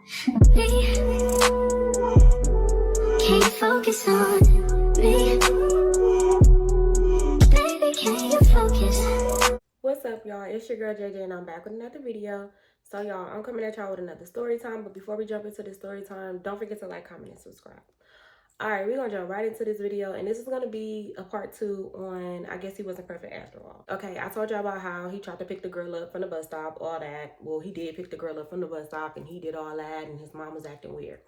Can't focus on me. Baby, can you focus? What's up, y'all? It's your girl JJ and I'm back with another video. So y'all, I'm coming at y'all with another story time, but before we jump into the story time, don't forget to like, comment, and subscribe. Alright, we're gonna jump right into this video, and this is gonna be a part 2 on I Guess He Wasn't Perfect After All. Okay, I told y'all about how he tried to pick the girl up from the bus stop, all that. Well, he did pick the girl up from the bus stop and he did all that, and his mom was acting weird.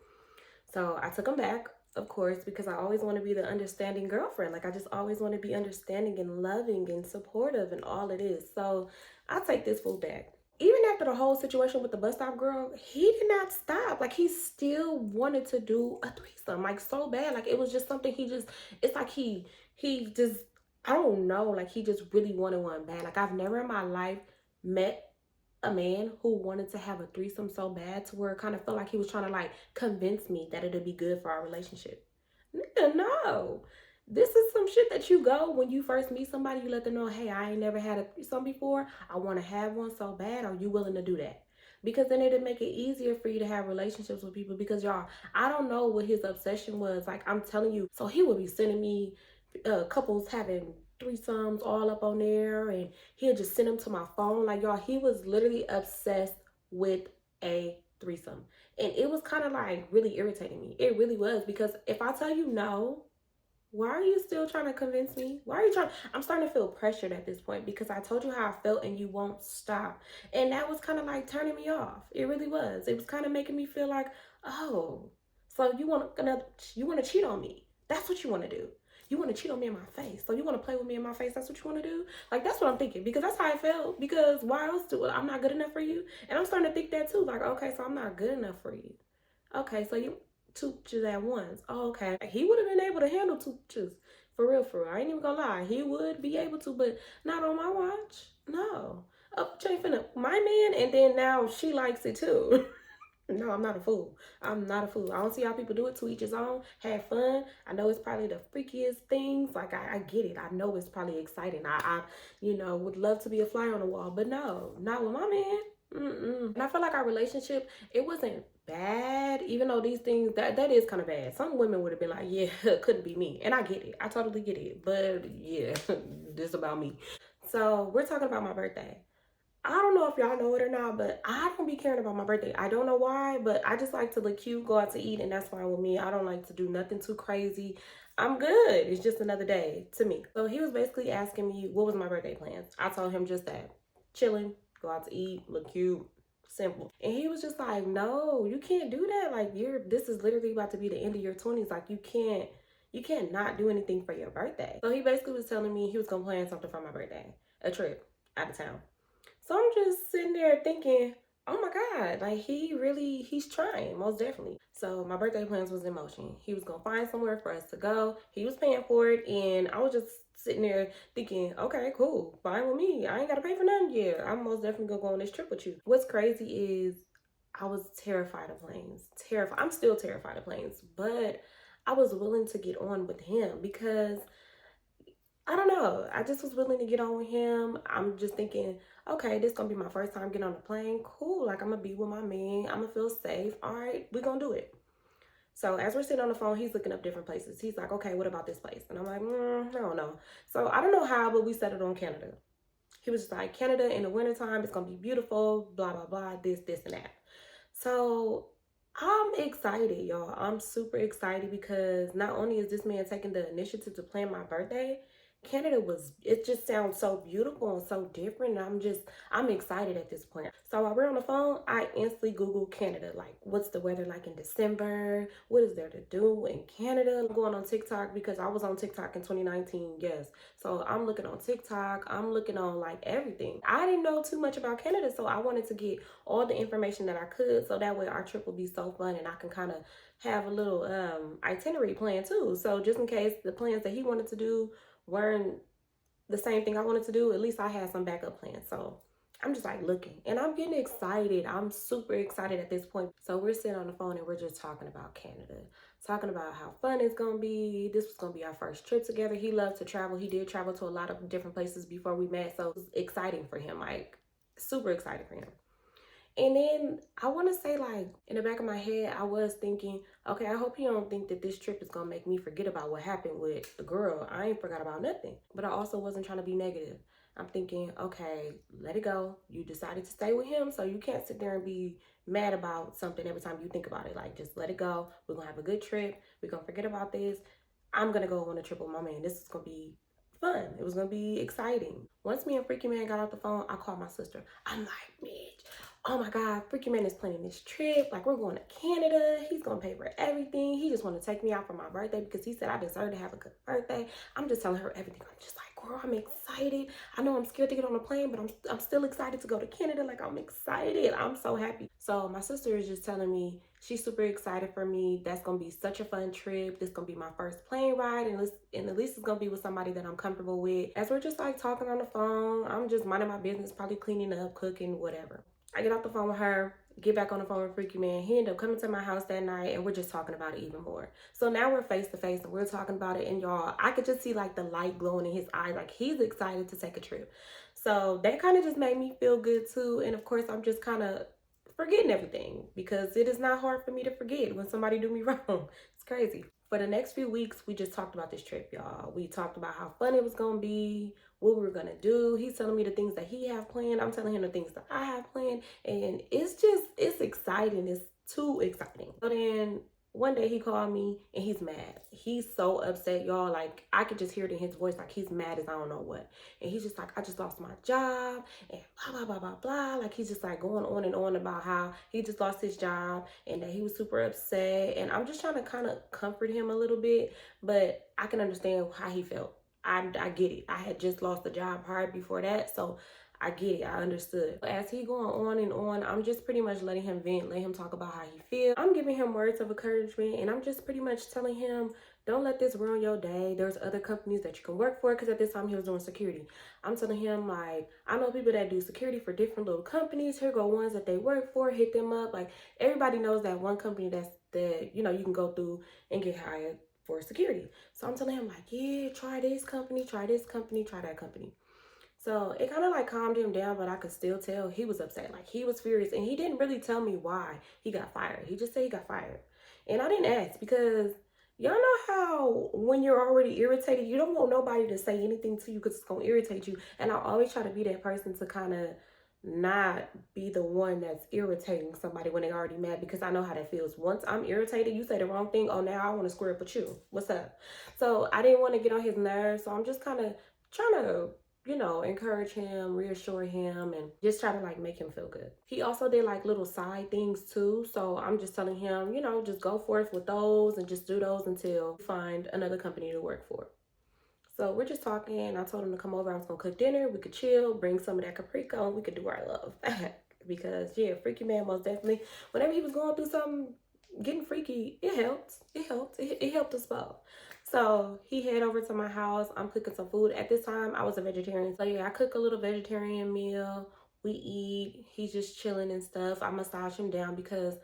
So I took him back, of course, because I always want to be the understanding girlfriend. Like, I just always want to be understanding and loving and supportive and all it is. So I take this fool back. Even after the whole situation with the bus stop girl, he did not stop. Like, he still wanted to do a threesome, like, so bad. Like, it was just something it's like he just, I don't know, like, he just really wanted one bad. Like, I've never in my life met a man who wanted to have a threesome so bad to where it kind of felt like he was trying to, like, convince me that it'd be good for our relationship. Nigga, no. This is some shit that you go when you first meet somebody, you let them know, hey, I ain't never had a threesome before. I want to have one so bad. Are you willing to do that? Because then it'll make it easier for you to have relationships with people. Because y'all, I don't know what his obsession was. Like, I'm telling you. So he would be sending me couples having threesomes all up on there, and he'll just send them to my phone. Like, y'all, he was literally obsessed with a threesome. And it was kind of like really irritating me. It really was. Because if I tell you no, why are you still trying to convince me? Why are you trying? I'm starting to feel pressured at this point because I told you how I felt and you won't stop. And that was kind of like turning me off. It really was. It was kind of making me feel like, oh, so you want to cheat on me. That's what you want to do. You want to cheat on me in my face. So you want to play with me in my face. That's what you want to do. Like, that's what I'm thinking, because that's how I felt. Because why else do it? I'm not good enough for you. And I'm starting to think that too. Like, okay, so I'm not good enough for you. Okay, so you two bitches at once. Oh, okay. He would have been able to handle two bitches. For real, for real. I ain't even gonna lie. He would be able to, but not on my watch. No. She ain't finna, my man, and then now she likes it too. No, I'm not a fool. I'm not a fool. I don't see how people do it. To each his own. Have fun. I know it's probably the freakiest things. Like, I get it. I know it's probably exciting. I would love to be a fly on the wall, but no, not with my man. And I feel like our relationship, it wasn't bad, even though these things, that is kind of bad. Some women would have been like, yeah, it couldn't be me. And I get it. I totally get it. But yeah, this is about me. So we're talking about my birthday. I don't know if y'all know it or not, but I don't be caring about my birthday. I don't know why, but I just like to look cute, go out to eat, and that's fine with me. I don't like to do nothing too crazy. I'm good. It's just another day to me. So he was basically asking me what was my birthday plans. I told him just that. Chilling, go out to eat, look cute, simple. And he was just like, no, you can't do that. Like, this is literally about to be the end of your 20s. Like, you can't not do anything for your birthday. So he basically was telling me he was gonna plan something for my birthday, a trip out of town. So I'm just sitting there thinking, oh my God, like, he's trying, most definitely. So my birthday plans was in motion. He was gonna find somewhere for us to go. He was paying for it, and I was just sitting there thinking, okay, cool, fine with me. I ain't gotta pay for nothing. Yeah, I'm most definitely gonna go on this trip with you. What's crazy is I was terrified of planes. Terrified. I'm still terrified of planes, but I was willing to get on with him because I don't know. I just was willing to get on with him. I'm just thinking, okay, this gonna be my first time getting on a plane. Cool. Like, I'm gonna be with my man. I'm gonna feel safe. All right, we're gonna do it. So as we're sitting on the phone, he's looking up different places. He's like, okay, what about this place? And I'm like, I don't know. So I don't know how, but we settled on Canada. He was just like, Canada in the wintertime, it's gonna be beautiful, blah, blah, blah, this, and that. So I'm excited, y'all. I'm super excited because not only is this man taking the initiative to plan my birthday, Canada it just sounds so beautiful and so different. I'm excited at this point. So while we're on the phone, I instantly Googled Canada. Like, what's the weather like in December? What is there to do in Canada? I'm going on TikTok because I was on TikTok in 2019, yes. So I'm looking on TikTok. I'm looking on, like, everything. I didn't know too much about Canada, so I wanted to get all the information that I could, so that way our trip will be so fun and I can kind of have a little itinerary plan too. So just in case the plans that he wanted to do weren't the same thing I wanted to do, at least I had some backup plans. So I'm just like looking, and I'm getting excited. I'm super excited at this point. So we're sitting on the phone and we're just talking about Canada, talking about how fun it's gonna be. This was gonna be our first trip together. He loves to travel. He did travel to a lot of different places before we met, so it was exciting for him, like super excited for him. And then I want to say, like, in the back of my head, I was thinking, okay, I hope you don't think that this trip is going to make me forget about what happened with the girl. I ain't forgot about nothing. But I also wasn't trying to be negative. I'm thinking, okay, let it go. You decided to stay with him, so you can't sit there and be mad about something every time you think about it. Like, just let it go. We're going to have a good trip. We're going to forget about this. I'm going to go on a trip with my man. This is going to be fun. It was going to be exciting. Once me and Freaky Man got off the phone, I called my sister. I'm like, bitch, oh my God, Freaky Man is planning this trip. Like, we're going to Canada. He's going to pay for everything. He just want to take me out for my birthday because he said I deserve to have a good birthday. I'm just telling her everything. I'm just like, girl, I'm excited. I know I'm scared to get on a plane, but I'm still excited to go to Canada. Like, I'm excited. I'm so happy. So my sister is just telling me she's super excited for me. That's going to be such a fun trip. This is going to be my first plane ride. And at least it's going to be with somebody that I'm comfortable with. As we're just like talking on the phone, I'm just minding my business, probably cleaning up, cooking, whatever. I get off the phone with her, get back on the phone with Freaky Man. He ended up coming to my house that night and we're just talking about it even more. So now we're face to face and we're talking about it, and y'all, I could just see like the light glowing in his eyes, like he's excited to take a trip. So that kind of just made me feel good too. And of course, I'm just kind of forgetting everything because it is not hard for me to forget when somebody do me wrong. It's crazy. For the next few weeks, we just talked about this trip, y'all. We talked about how fun it was gonna be, what we were gonna do. He's telling me the things that he have planned. I'm telling him the things that I have planned. And it's exciting. It's too exciting. So then one day he called me and he's mad. He's so upset, y'all. Like, I could just hear it in his voice, like he's mad as I don't know what. And he's just like, I just lost my job and blah, blah, blah, blah, blah. Like, he's just like going on and on about how he just lost his job and that he was super upset. And I'm just trying to kind of comfort him a little bit, but I can understand how he felt. I get it. I had just lost the job hard before that, so I get it. I understood. As he going on and on, I'm just pretty much letting him vent, let him talk about how he feels. I'm giving him words of encouragement, and I'm just pretty much telling him, don't let this ruin your day. There's other companies that you can work for, because at this time he was doing security. I'm telling him, like, I know people that do security for different little companies. Here go ones that they work for. Hit them up. Like, everybody knows that one company that you know you can go through and get hired for security. So I'm telling him, like, yeah, try this company, try this company, try that company. So it kind of like calmed him down, but I could still tell he was upset. Like, he was furious, and he didn't really tell me why he got fired. He just said he got fired. And I didn't ask because y'all know how when you're already irritated, you don't want nobody to say anything to you because it's going to irritate you. And I always try to be that person to kind of not be the one that's irritating somebody when they're already mad, because I know how that feels. Once I'm irritated, you say the wrong thing, oh, now I want to square up with you. What's up? So I didn't want to get on his nerves. So I'm just kind of trying to, you know, encourage him, reassure him, and just try to like make him feel good. He also did like little side things too. So I'm just telling him, you know, just go forth with those and just do those until you find another company to work for. So we're just talking. I told him to come over. I was gonna cook dinner. We could chill, bring some of that caprico, and we could do our love. Because yeah, Freaky Man most definitely, whenever he was going through something, getting freaky, it helped. It helped us both. So he head over to my house. I'm cooking some food. At this time, I was a vegetarian. So yeah, I cook a little vegetarian meal. We eat. He's just chilling and stuff. I massage him down because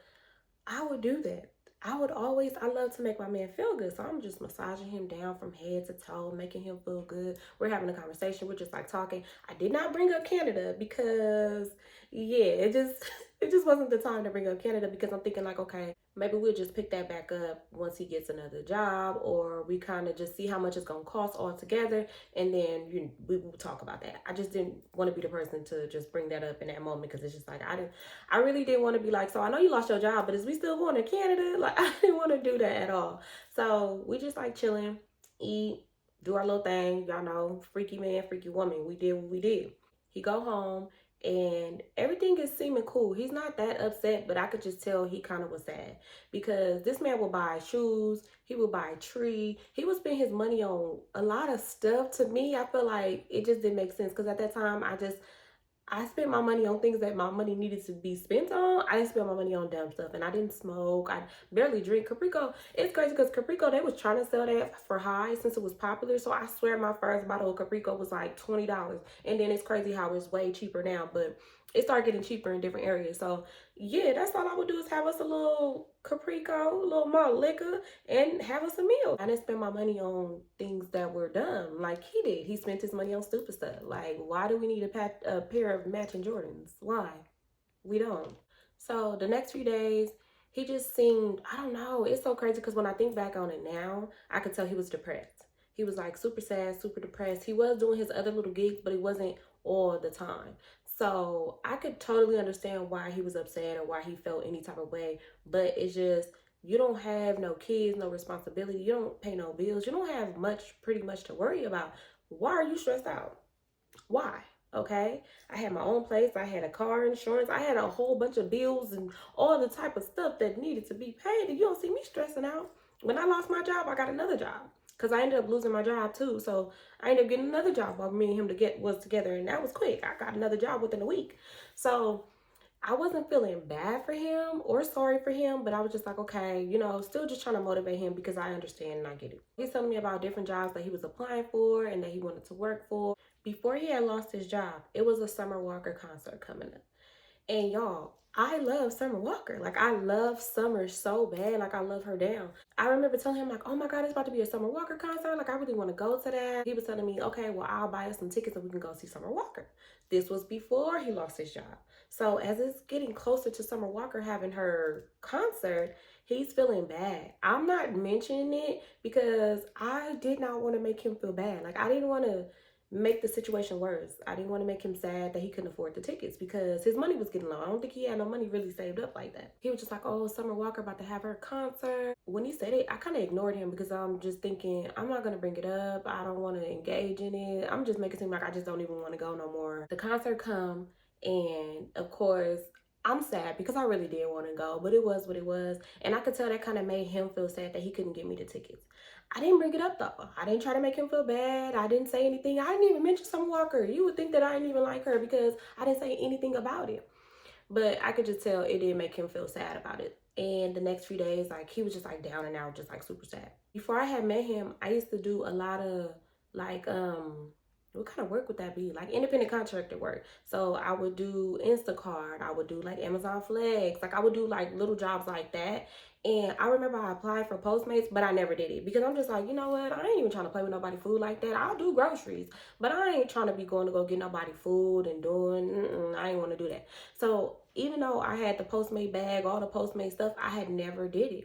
I would do that. I love to make my man feel good. So I'm just massaging him down from head to toe, making him feel good. We're having a conversation. We're just like talking. I did not bring up Canada because, yeah, it just wasn't the time to bring up Canada, because I'm thinking like, okay, maybe we'll just pick that back up once he gets another job, or we kind of just see how much it's going to cost all together. And then we will talk about that. I just didn't want to be the person to just bring that up in that moment, because it's just like, I really didn't want to be like, so I know you lost your job, but is we still going to Canada? Like, I didn't want to do that at all. So we just like chilling, eat, do our little thing. Y'all know, freaky man, freaky woman. We did what we did. He go home and everything is seeming cool. He's not that upset, but I could just tell he kind of was sad, because this man will buy shoes, he will buy a tree, he would spend his money on a lot of stuff. To me, I feel like it just didn't make sense, because at that time I spent my money on things that my money needed to be spent on. I didn't spend my money on dumb stuff, and I didn't smoke. I barely drink. Caprico, it's crazy because Caprico, they was trying to sell that for high since it was popular. So I swear my first bottle of Caprico was like $20. And then it's crazy how it's way cheaper now, but it started getting cheaper in different areas. So yeah, that's all I would do is have us a little Caprico, a little more liquor, and have us a meal. I didn't spend my money on things that were dumb like he did. He spent his money on stupid stuff. Like, why do we need a pair of matching Jordans? Why? We don't. So the next few days, he just seemed, I don't know, it's so crazy because when I think back on it now, I could tell he was depressed. He was like super sad, super depressed. He was doing his other little gigs, but it wasn't all the time. So I could totally understand why he was upset or why he felt any type of way. But it's just, you don't have no kids, no responsibility. You don't pay no bills. You don't have much, pretty much to worry about. Why are you stressed out? Why? Okay, I had my own place, I had a car insurance, I had a whole bunch of bills and all the type of stuff that needed to be paid, and you don't see me stressing out. When I lost my job, I got another job because I ended up losing my job too. So I ended up getting another job while me and him was together, and that was quick. I got another job within a week. So I wasn't feeling bad for him or sorry for him, but I was just like, okay, still just trying to motivate him because I understand and I get it. He's telling me about different jobs that he was applying for and that he wanted to work for. Before he had lost his job, it was a Summer Walker concert coming up. And y'all, I love Summer Walker. Like, I love Summer so bad. Like, I love her down. I remember telling him, like, oh my God, it's about to be a Summer Walker concert. Like, I really want to go to that. He was telling me, okay, well, I'll buy us some tickets and we can go see Summer Walker. This was before he lost his job. So as it's getting closer to Summer Walker having her concert, he's feeling bad. I'm not mentioning it because I did not want to make him feel bad. Like, I didn't want to make the situation worse. I didn't want to make him sad that he couldn't afford the tickets because his money was getting low. I don't think he had no money really saved up like that. He was just like, oh, Summer Walker about to have her concert. When he said it, I kind of ignored him because I'm just thinking, I'm not going to bring it up. I don't want to engage in it. I'm just making it seem like I just don't even want to go no more. The concert come, and of course, I'm sad because I really did want to go, but it was what it was. And I could tell that kind of made him feel sad that he couldn't get me the tickets. I didn't bring it up though. I didn't try to make him feel bad. I didn't say anything. I didn't even mention Summer Walker. You would think that I didn't even like her because I didn't say anything about it. But I could just tell it didn't make him feel sad about it. And the next few days, like, he was just like down and out, just like super sad. Before I had met him, I used to do a lot of like what kind of work would that be? Like independent contractor work. So I would do Instacart, I would do like Amazon Flex, like I would do like little jobs like that. And I remember I applied for Postmates, but I never did it because I'm just like, you know what? I ain't even trying to play with nobody food like that. I'll do groceries, but I ain't trying to be going to go get nobody food and doing, I ain't want to do that. So even though I had the Postmate bag, all the Postmate stuff, I had never did it.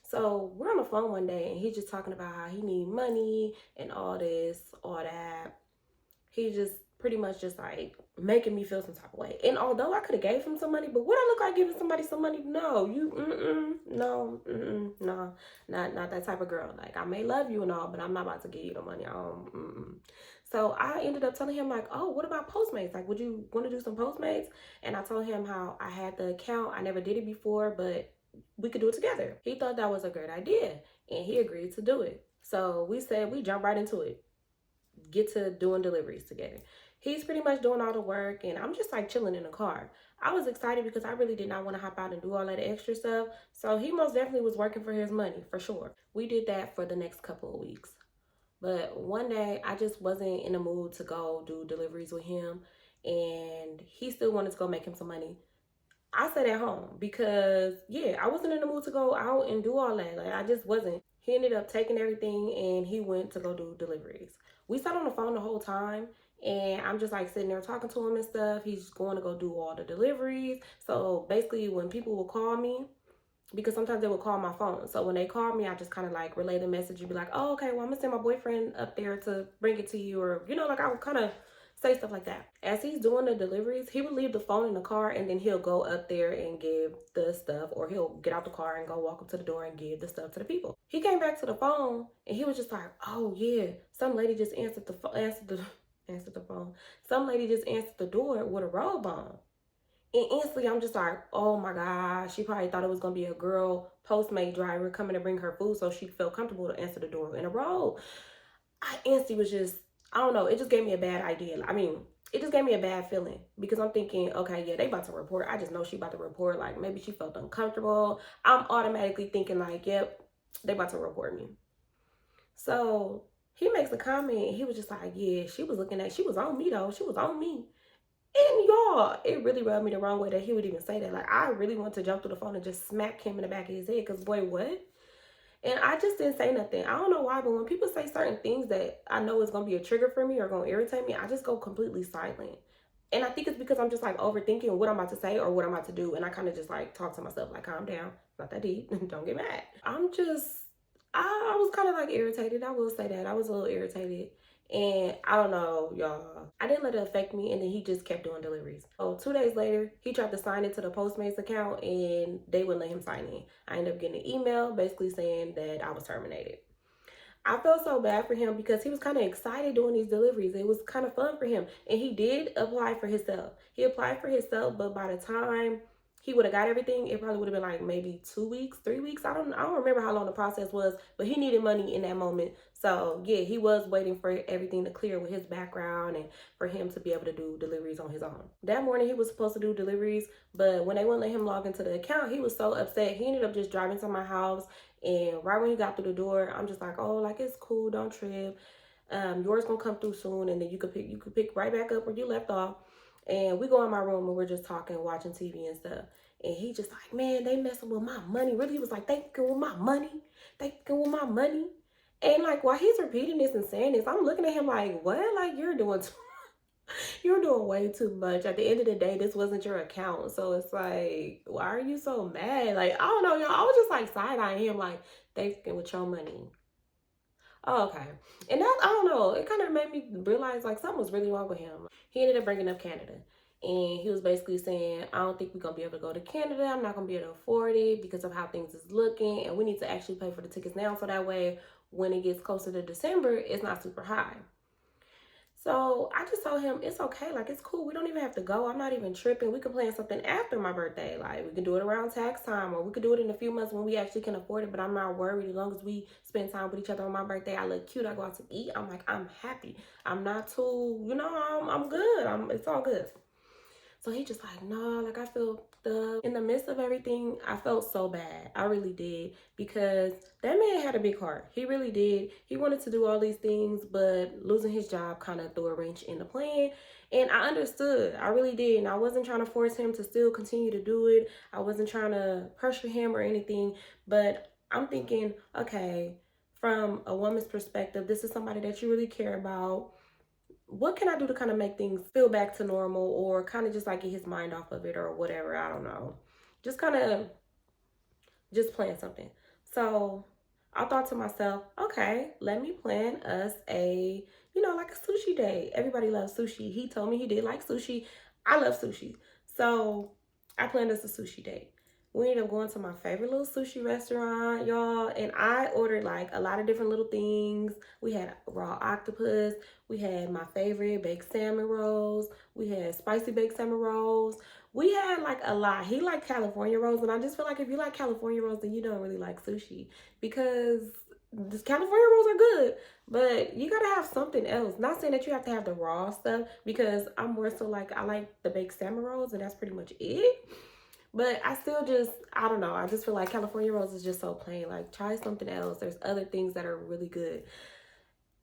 So we're on the phone one day and he's just talking about how he need money and all this, all that. He just pretty much just like making me feel some type of way. And although I could have gave him some money, but would I look like giving somebody some money? No, no, not that type of girl. Like, I may love you and all, but I'm not about to give you the money. So I ended up telling him like, oh, what about Postmates? Like, would you want to do some Postmates? And I told him how I had the account. I never did it before, but we could do it together. He thought that was a great idea and he agreed to do it. So we said we jump right into it. Get to doing deliveries together. He's pretty much doing all the work and I'm just like chilling in the car. I was excited because I really did not want to hop out and do all that extra stuff. So he most definitely was working for his money for sure. We did that for the next couple of weeks. But one day I just wasn't in the mood to go do deliveries with him and he still wanted to go make him some money. I sat at home because, yeah, I wasn't in the mood to go out and do all that. Like, I just wasn't. He ended up taking everything and he went to go do deliveries. We sat on the phone the whole time and I'm just like sitting there talking to him and stuff. He's going to go do all the deliveries. So basically when people will call me, because sometimes they would call my phone. So when they call me, I just kind of like relay the message and be like, oh, okay, well, I'm gonna send my boyfriend up there to bring it to you. Or, like I would kind of say stuff like that. As he's doing the deliveries, he would leave the phone in the car and then he'll go up there and give the stuff, or he'll get out the car and go walk up to the door and give the stuff to the people. He came back to the phone and he was just like, oh yeah, some lady just answered the phone. Some lady just answered the door with a robe on. And instantly, I'm just like, oh my God, she probably thought it was going to be a girl Postmate driver coming to bring her food so she felt comfortable to answer the door in a row. I instantly was just, I don't know, it just gave me a bad idea. I mean, it just gave me a bad feeling because I'm thinking, okay, yeah, they about to report. I just know she about to report. Like, maybe she felt uncomfortable. I'm automatically thinking like, yep, they about to report me. So he makes a comment. He was just like, yeah, she was on me though. She was on me. And y'all, it really rubbed me the wrong way that he would even say that. Like, I really want to jump through the phone and just smack him in the back of his head because, boy, what? And I just didn't say nothing. I don't know why, but when people say certain things that I know is going to be a trigger for me or going to irritate me, I just go completely silent. And I think it's because I'm just like overthinking what I'm about to say or what I'm about to do. And I kind of just like talk to myself, like, calm down. It's not that deep. Don't get mad. I was kind of like irritated. I will say that. I was a little irritated. And I don't know, y'all. I didn't let it affect me. And then he just kept doing deliveries. So 2 days later, he tried to sign into the Postmates account and they wouldn't let him sign in. I ended up getting an email basically saying that I was terminated. I felt so bad for him because he was kind of excited doing these deliveries. It was kind of fun for him. And he did apply for himself. He applied for himself, but by the time he would have got everything, it probably would have been like maybe 2 weeks, 3 weeks. I don't remember how long the process was, but he needed money in that moment. So yeah, he was waiting for everything to clear with his background and for him to be able to do deliveries on his own. That morning he was supposed to do deliveries, but when they wouldn't let him log into the account, he was so upset. He ended up just driving to my house, and right when he got through the door, I'm just like, oh, like, it's cool, don't trip. Yours gonna come through soon, and then you could pick right back up where you left off. And we go in my room and we're just talking, watching TV and stuff. And he just like, man, they messing with my money. Really, he was like, they fucking with my money. They fucking with my money. And like, while he's repeating this and saying this, I'm looking at him like, what? Like, you're doing way too much. At the end of the day, this wasn't your account. So it's like, why are you so mad? Like, I don't know, y'all. I was just like side-eyeing him like, they fucking with your money. Oh, okay. And that, I don't know, it kind of made me realize like something was really wrong with him. He ended up bringing up Canada. And he was basically saying, I don't think we're going to be able to go to Canada. I'm not going to be able to afford it because of how things is looking. And we need to actually pay for the tickets now. So that way, when it gets closer to December, it's not super high. So I just told him, it's okay. Like, it's cool. We don't even have to go. I'm not even tripping. We could plan something after my birthday. Like, we can do it around tax time, or we could do it in a few months when we actually can afford it. But I'm not worried. As long as we spend time with each other on my birthday, I look cute. I go out to eat. I'm like, I'm happy. I'm not too, I'm good. It's all good. So he just like, no, like, I feel in the midst of everything, I felt so bad. I really did, because that man had a big heart. He really did. He wanted to do all these things, but losing his job kind of threw a wrench in the plan. And I understood. I really did. And I wasn't trying to force him to still continue to do it. I wasn't trying to pressure him or anything. But I'm thinking, okay, from a woman's perspective, this is somebody that you really care about. What can I do to kind of make things feel back to normal, or kind of just like get his mind off of it or whatever? I don't know. Just kind of just plan something. So I thought to myself, okay, let me plan us like a sushi day. Everybody loves sushi. He told me he did like sushi. I love sushi. So I planned us a sushi date. We ended up going to my favorite little sushi restaurant, y'all. And I ordered like a lot of different little things. We had raw octopus. We had my favorite baked salmon rolls. We had spicy baked salmon rolls. We had like a lot. He liked California rolls. And I just feel like if you like California rolls, then you don't really like sushi. Because the California rolls are good, but you gotta have something else. Not saying that you have to have the raw stuff, because I'm more so like, I like the baked salmon rolls and that's pretty much it. But I still I don't know. I just feel like California rolls is just so plain. Like, try something else. There's other things that are really good.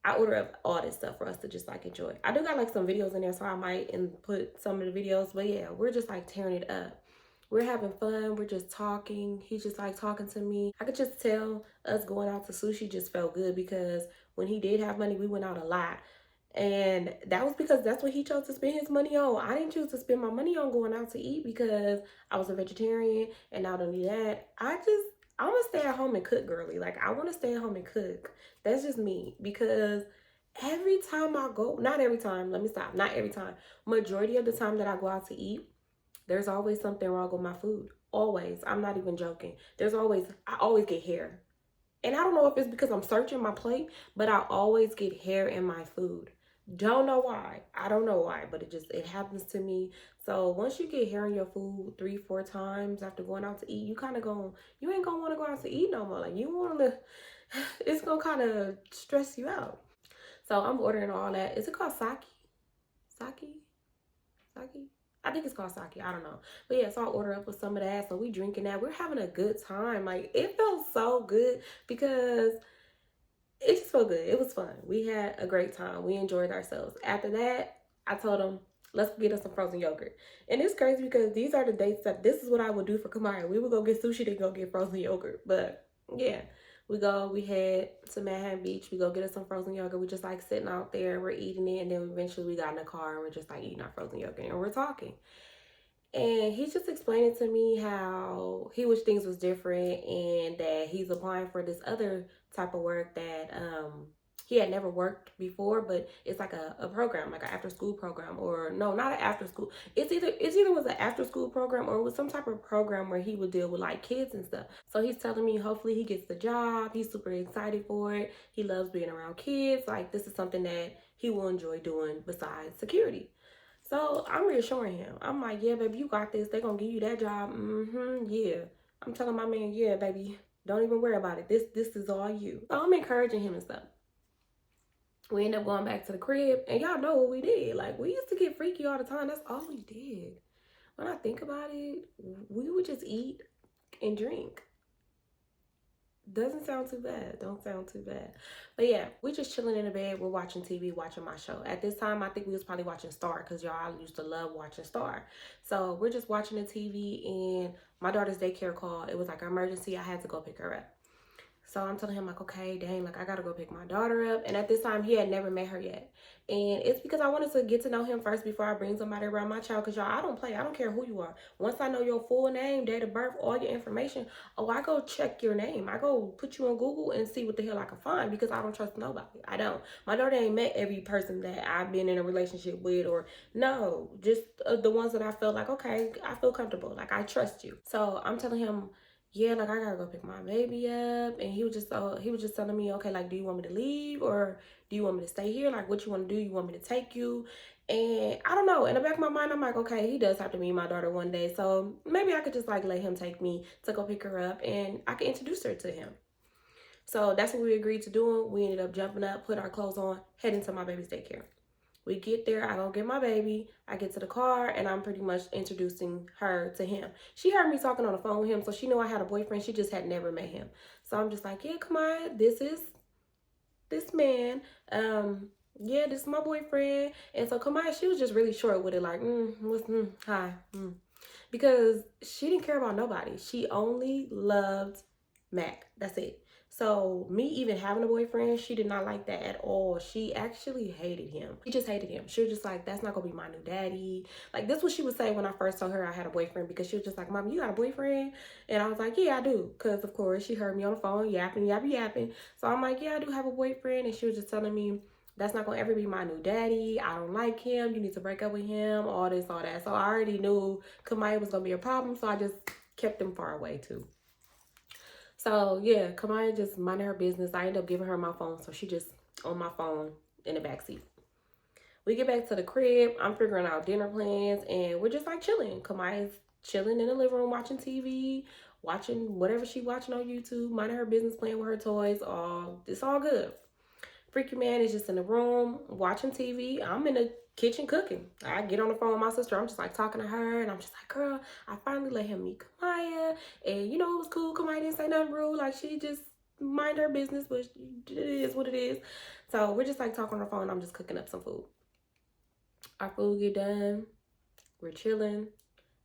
I order up all this stuff for us to just like enjoy. I do got like some videos in there, so I might put some of the videos. But yeah, we're just like tearing it up. We're having fun. We're just talking. He's just like talking to me. I could just tell us going out to sushi just felt good, because when he did have money, we went out a lot. And that was because that's what he chose to spend his money on. I didn't choose to spend my money on going out to eat because I was a vegetarian, and not only that, I want to stay at home and cook, girly. Like, I want to stay at home and cook. That's just me, because every time I go, not every time, let me stop, not every time, majority of the time that I go out to eat, there's always something wrong with my food. Always. I'm not even joking. I always get hair. And I don't know if it's because I'm searching my plate, but I always get hair in my food. Don't know why. I don't know why, but it happens to me. So once you get hair in your food 3-4 times after going out to eat, you ain't gonna want to go out to eat no more. Like, it's gonna kind of stress you out. So I'm ordering all that. Is it called sake? Sake? Sake? I think it's called sake. I don't know. But yeah, so I order up with some of that. So we drinking that. We're having a good time. Like, it felt so good because it just felt good. It was fun. We had a great time. We enjoyed ourselves. After that, I told him, let's get us some frozen yogurt. And it's crazy because these are the dates that this is what I would do for Kamari. We would go get sushi, then go get frozen yogurt. But yeah, We head to Manhattan Beach. We go get us some frozen yogurt. We just like sitting out there. We're eating it. And then eventually we got in the car and we're just like eating our frozen yogurt and we're talking. And he's just explaining to me how he wish things was different and that he's applying for this other type of work that he had never worked before, but it's like a program, like an after school program, or no, not an after school. It's either was an after school program or it was some type of program where he would deal with like kids and stuff. So he's telling me hopefully he gets the job. He's super excited for it. He loves being around kids. Like this is something that he will enjoy doing besides security. So I'm reassuring him. I'm like, yeah, baby, you got this. They're going to give you that job. Yeah. I'm telling my man, yeah, baby, don't even worry about it. This is all you. So I'm encouraging him and stuff. We end up going back to the crib. And y'all know what we did. Like, we used to get freaky all the time. That's all we did. When I think about it, we would just eat and drink. Doesn't sound too bad. Don't sound too bad. But yeah, we just chilling in the bed. We're watching TV, watching my show. At this time, I think we was probably watching Star because y'all used to love watching Star. So we're just watching the TV and my daughter's daycare called. It was like an emergency. I had to go pick her up. So I'm telling him like, okay, dang, like I gotta go pick my daughter up. And at this time, he had never met her yet. And it's because I wanted to get to know him first before I bring somebody around my child. Because y'all, I don't play. I don't care who you are. Once I know your full name, date of birth, all your information, I go check your name. I go put you on Google and see what the hell I can find because I don't trust nobody. I don't. My daughter ain't met every person that I've been in a relationship with or no, just the ones that I felt like, okay, I feel comfortable. Like I trust you. So I'm telling him, yeah, like I gotta go pick my baby up. And he was just telling me, okay, like, do you want me to leave or do you want me to stay here? Like, what you want to do? You want me to take you? And I don't know. In the back of my mind, I'm like, okay, he does have to meet my daughter one day. So maybe I could just like let him take me to go pick her up and I could introduce her to him. So that's what we agreed to doing. We ended up jumping up, put our clothes on, heading to my baby's daycare. We get there, I go get my baby, I get to the car, and I'm pretty much introducing her to him. She heard me talking on the phone with him, so she knew I had a boyfriend. She just had never met him. So I'm just like, yeah, come on, this is this man. Yeah, this is my boyfriend. And so Kamaya, she was just really short with it, like, hi. Because she didn't care about nobody. She only loved Mac. That's it. So me even having a boyfriend, she did not like that at all. She actually hated him. She just hated him. She was just like, that's not gonna be my new daddy. Like this what she would say when I first told her I had a boyfriend because she was just like, Mom, you got a boyfriend? And I was like, yeah, I do. Because of course she heard me on the phone yapping. So I'm like, yeah, I do have a boyfriend. And she was just telling me, that's not gonna ever be my new daddy. I don't like him. You need to break up with him. All this, all that. So I already knew Kamaya was gonna be a problem. So I just kept him far away too. So yeah, Kamaya just minded her business. I ended up giving her my phone. So she just on my phone in the backseat. We get back to the crib. I'm figuring out dinner plans and we're just like chilling. Kamaya's chilling in the living room watching TV, watching whatever she watching on YouTube, minding her business, playing with her toys. It's all good. Freaky man is just in the room watching TV. I'm in the kitchen cooking. I get on the phone with my sister. I'm just like talking to her and I'm just like, girl, I finally let him meet Kamaya. And you know, it was cool. Kamaya didn't say nothing rude. Like she just mind her business, but it is what it is. So we're just like talking on the phone. I'm just cooking up some food. Our food get done. We're chilling.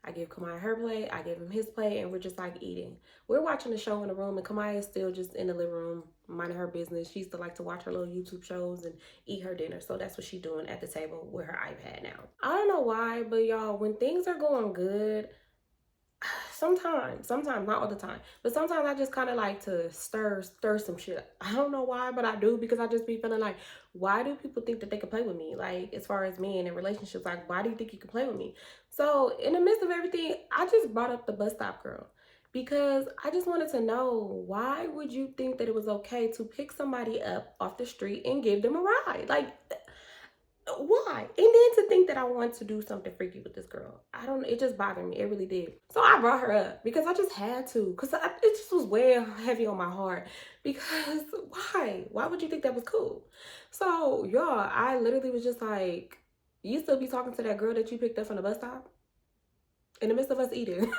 I give Kamaya her plate, I give him his plate, and we're just like eating. We're watching the show in the room, and Kamaya is still just in the living room, minding her business. She used to like to watch her little YouTube shows and eat her dinner. So that's what she's doing at the table with her iPad now. I don't know why, but y'all, when things are going good, sometimes, not all the time, but sometimes I just kind of like to stir some shit. I don't know why, but I do because I just be feeling like, why do people think that they can play with me? Like, as far as men and relationships, like, why do you think you can play with me? So in the midst of everything, I just brought up the bus stop girl because I just wanted to know, why would you think that it was okay to pick somebody up off the street and give them a ride? Like, why? And then to think that I want to do something freaky with this girl. It just bothered me. It really did. So I brought her up because I just had to. Because it just was way heavy on my heart. Because why? Why would you think that was cool? So, y'all, I literally was just like, you still be talking to that girl that you picked up from the bus stop? In the midst of us eating.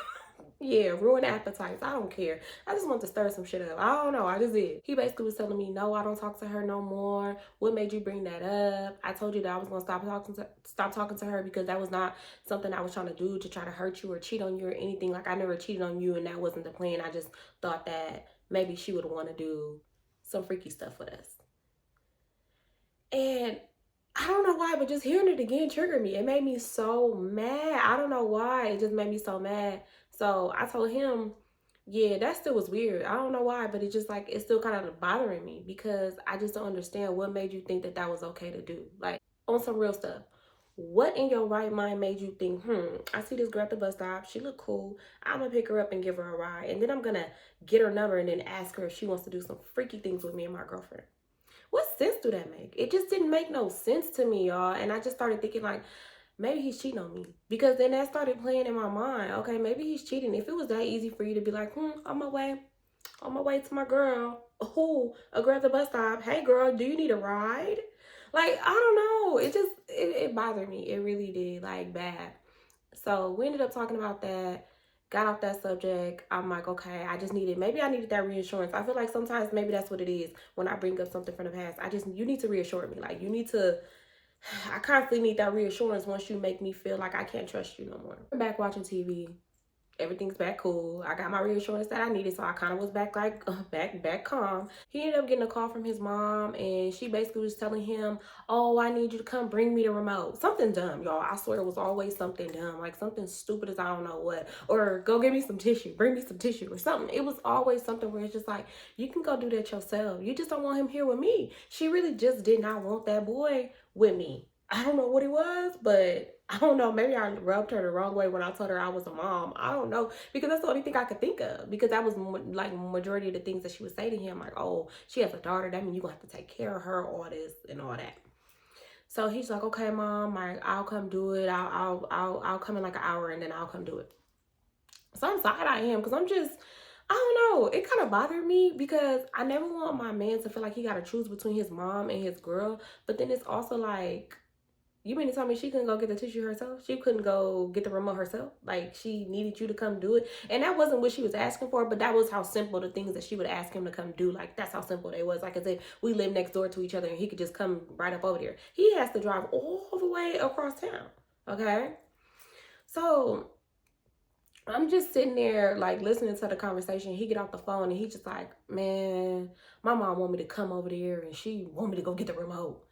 Yeah, ruin appetites. I don't care. I just want to stir some shit up. I don't know. I just did. He basically was telling me, no, I don't talk to her no more. What made you bring that up? I told you that I was gonna stop talking to her because that was not something I was trying to do to try to hurt you or cheat on you or anything. Like I never cheated on you, and that wasn't the plan. I just thought that maybe she would want to do some freaky stuff with us. And I don't know why, but just hearing it again triggered me. It made me so mad. I don't know why. It just made me so mad. So I told him, yeah, that still was weird. I don't know why, but it just like, it's still kind of bothering me because I just don't understand what made you think that that was okay to do. Like, on some real stuff. What in your right mind made you think, I see this girl at the bus stop. She look cool. I'm going to pick her up and give her a ride. And then I'm going to get her number and then ask her if she wants to do some freaky things with me and my girlfriend. What sense do that make? It just didn't make no sense to me, y'all. And I just started thinking like, maybe he's cheating on me. Because then that started playing in my mind. Okay, maybe he's cheating. If it was that easy for you to be like, on my way to my girl. Oh, a girl at the bus stop. Hey girl, do you need a ride? Like, I don't know. It bothered me. It really did, like bad. So we ended up talking about that. Got off that subject. I'm like, okay, maybe I needed that reassurance. I feel like sometimes maybe that's what it is when I bring up something from the past. You need to reassure me. Like, I constantly need that reassurance once you make me feel like I can't trust you no more. I'm back watching TV. Everything's back cool. I got my reassurance that I needed, so I kind of was back like back calm. He ended up getting a call from his mom, and she basically was telling him, oh, I need you to come bring me the remote. Something dumb, y'all. I swear it was always something dumb, like something stupid as I don't know what. Or go get me some tissue, bring me some tissue or something. It was always something where it's just like, you can go do that yourself. You just don't want him here with me. She really just did not want that boy with me. I don't know what it was, but I don't know. Maybe I rubbed her the wrong way when I told her I was a mom. I don't know. Because that's the only thing I could think of. Because that was like majority of the things that she would say to him. Like, oh, she has a daughter. That means you're going to have to take care of her, all this and all that. So he's like, okay, mom, I'll come do it. I'll come in like an hour and then I'll come do it. So I'm side-eyeing him because I don't know. It kind of bothered me because I never want my man to feel like he got to choose between his mom and his girl. But then it's also like, you mean to tell me she couldn't go get the tissue herself? She couldn't go get the remote herself? Like, she needed you to come do it? And that wasn't what she was asking for, but that was how simple the things that she would ask him to come do. Like, that's how simple they was. Like I said, we live next door to each other and he could just come right up over there. He has to drive all the way across town, okay? So I'm just sitting there, like, listening to the conversation. He get off the phone and he just like, man, my mom want me to come over there and she want me to go get the remote.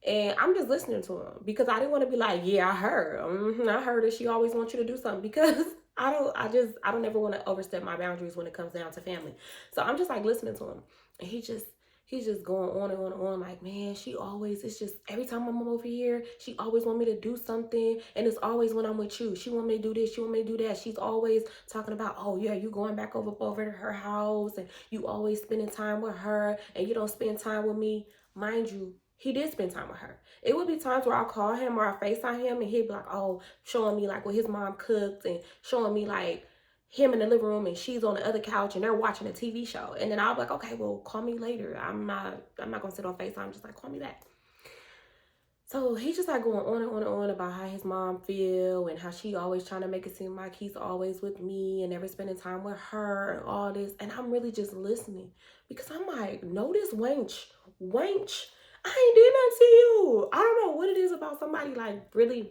And I'm just listening to him because I didn't want to be like, yeah, I heard. I heard that she always wants you to do something because I don't ever want to overstep my boundaries when it comes down to family. So I'm just like listening to him. And he's just going on and on and on. Like, man, it's just every time I'm over here, she always want me to do something. And it's always when I'm with you. She want me to do this. She want me to do that. She's always talking about, oh yeah, you going back over to her house and you always spending time with her and you don't spend time with me. Mind you, he did spend time with her. It would be times where I'll call him or I'll FaceTime him and he'd be like, oh, showing me like what his mom cooked and showing me like him in the living room and she's on the other couch and they're watching a TV show. And then I'll be like, okay, well, call me later. I'm not gonna sit on FaceTime, just like call me back. So he's just like going on and on and on about how his mom feel and how she always trying to make it seem like he's always with me and never spending time with her and all this. And I'm really just listening because I'm like, no, this wench. I ain't did nothing to you. I don't know what it is about somebody like really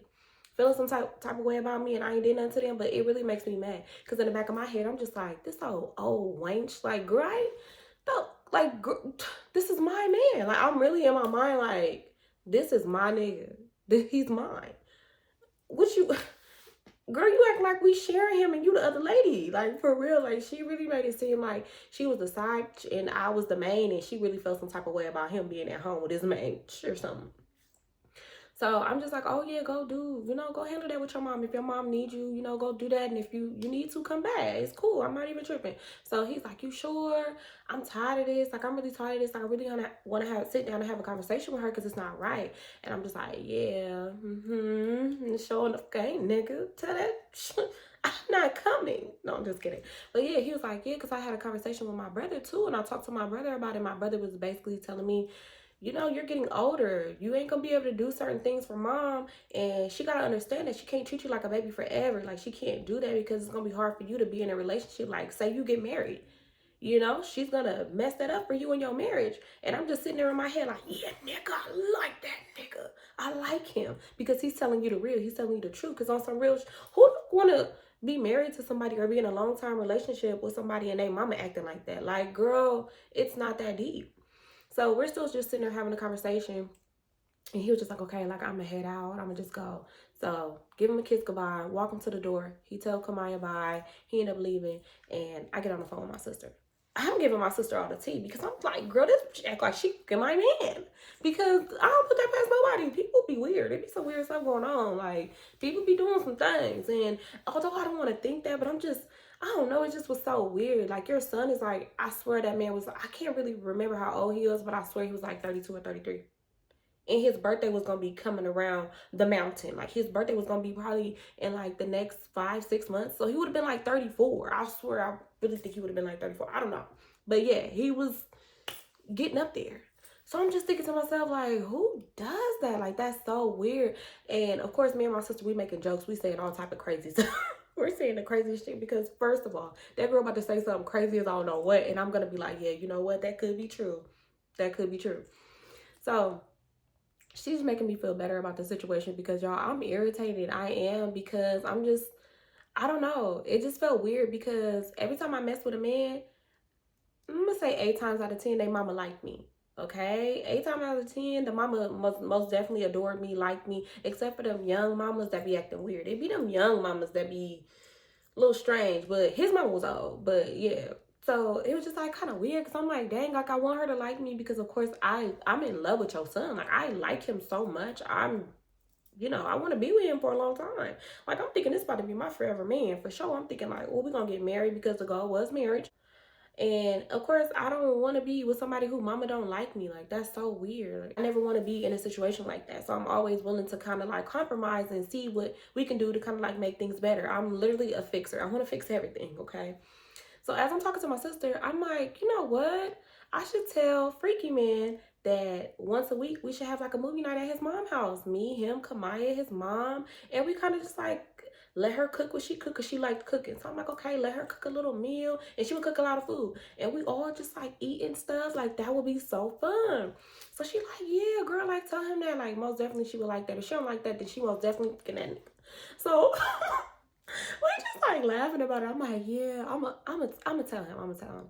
feeling some type of way about me and I ain't did nothing to them, but it really makes me mad. Because in the back of my head, I'm just like, this old wench, like, girl, this is my man. Like, I'm really in my mind like, this is my nigga. He's mine. Girl, you act like we sharing him and you the other lady. Like, for real. Like, she really made it seem like she was the side and I was the main and she really felt some type of way about him being at home with his main or something. So I'm just like, oh yeah, go handle that with your mom. If your mom needs you, go do that. And if you need to, come back. It's cool. I'm not even tripping. So he's like, you sure? I'm tired of this. Like, I'm really tired of this. Like, I really want to sit down and have a conversation with her because it's not right. And I'm just like, yeah, showing up, okay, nigga, tell that. I'm not coming. No, I'm just kidding. But yeah, he was like, yeah, because I had a conversation with my brother too. And I talked to my brother about it. My brother was basically telling me, you know, you're getting older. You ain't gonna be able to do certain things for mom. And she gotta understand that she can't treat you like a baby forever. Like, she can't do that because it's gonna be hard for you to be in a relationship. Like, say you get married. You know, she's gonna mess that up for you in your marriage. And I'm just sitting there in my head like, yeah, nigga, I like that nigga. I like him because he's telling you the real. He's telling you the truth. Because on some real, who don't want to be married to somebody or be in a long-term relationship with somebody and they mama acting like that? Like, girl, it's not that deep. So we're still just sitting there having a conversation. And he was just like, okay, like, I'm gonna head out. I'm gonna just go. So give him a kiss goodbye, walk him to the door. He tell Kamaya bye. He ended up leaving. And I get on the phone with my sister. I'm giving my sister all the tea because I'm like, girl, this bitch act like she my man. Because I don't put that past nobody. People be weird. There be some weird stuff going on. Like, people be doing some things. And although I don't want to think that, but I don't know, it just was so weird. Like, your son is like, I swear that man was, I can't really remember how old he was, but I swear he was like 32 or 33. And his birthday was gonna be coming around the mountain. Like, his birthday was gonna be probably in like the next 5-6 months. So he would have been like 34. I swear, I really think he would have been like 34. I don't know. But yeah, he was getting up there. So I'm just thinking to myself, like, who does that? Like, that's so weird. And of course, me and my sister, we making jokes. We saying all type of crazy stuff. We're saying the craziest shit because, first of all, that girl about to say something crazy as I don't know what. And I'm going to be like, yeah, you know what? That could be true. That could be true. So she's making me feel better about the situation because, y'all, I'm irritated. I am, because I don't know. It just felt weird because every time I mess with a man, I'm gonna say 8 times out of 10, they mama liked me. Okay, 8 times out of 10, the mama most definitely adored me, liked me, except for them young mamas that be acting weird. It be them young mamas that be a little strange, but his mama was old. But yeah, so it was just like kind of weird because I'm like, dang, like, I want her to like me because, of course, I'm in love with your son. Like, I like him so much. I want to be with him for a long time. Like, I'm thinking this about to be my forever man for sure. I'm thinking like, well, we're gonna get married because the goal was marriage. And of course, I don't want to be with somebody who mama don't like me. Like, that's so weird. Like, I never want to be in a situation like that. So I'm always willing to kind of like compromise and see what we can do to kind of like make things better. I'm literally a fixer. I want to fix everything, okay? So as I'm talking to my sister, I'm like, you know what? I should tell Freaky Man that once a week we should have like a movie night at his mom's house. Me, him, Kamaya, his mom, and we kind of just like let her cook what she cook because she liked cooking. So I'm like, okay, let her cook a little meal, and she would cook a lot of food, and we all just like eating stuff. Like, that would be so fun. So she like, yeah, girl, like, tell him that. Like, most definitely she would like that. If she don't like that, then she most definitely looking at it. So we just like laughing about it. I'm like, yeah, I'm gonna tell him. I'm gonna tell him.